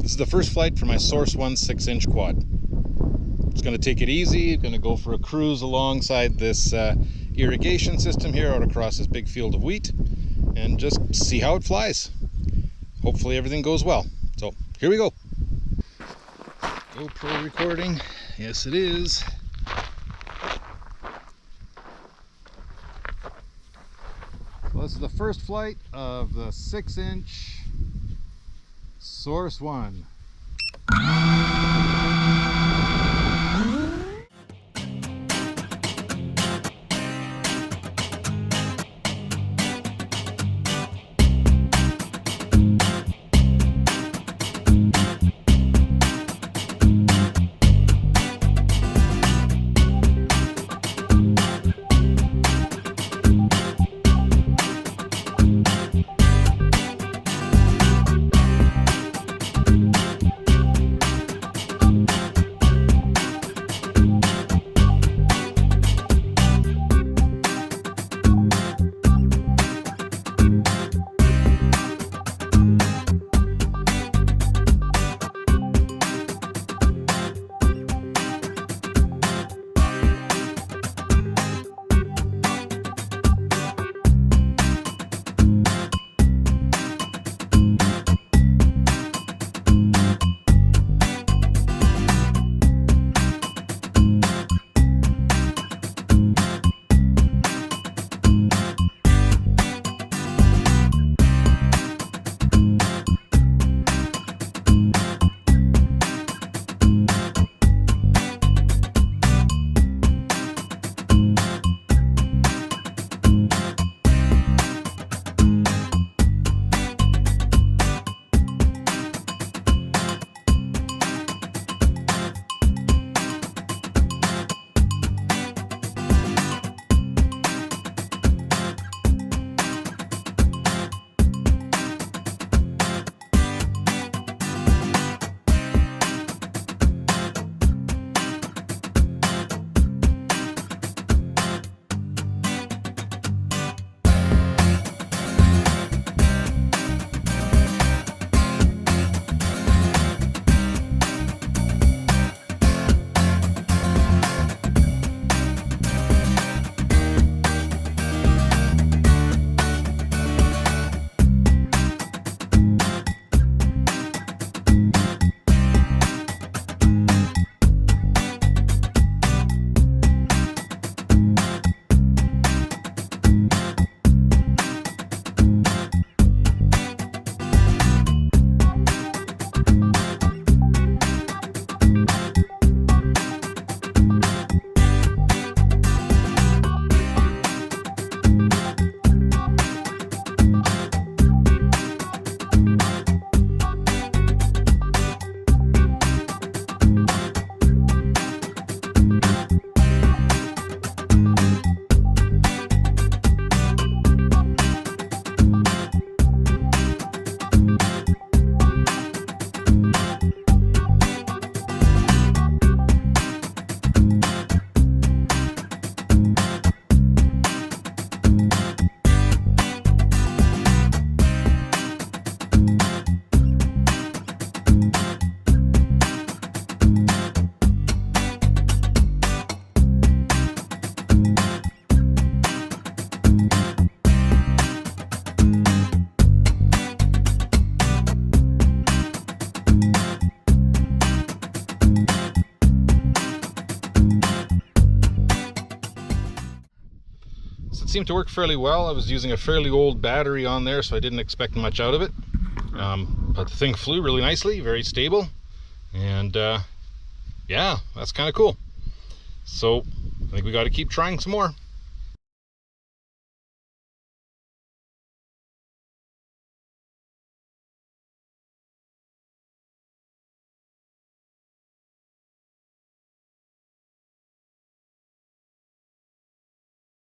This is the first flight for my Source One 6-inch quad. Just going to take it easy, going to go for a cruise alongside this irrigation system here out across this big field of wheat and just see how it flies. Hopefully everything goes well. So here we go. GoPro recording. Yes, it is. So this is the first flight of the 6-inch Source One. Seemed to work fairly well. I was using a fairly old battery on there, so I didn't expect much out of it. But the thing flew really nicely, very stable, and yeah, that's kind of cool. So I think we got to keep trying some more.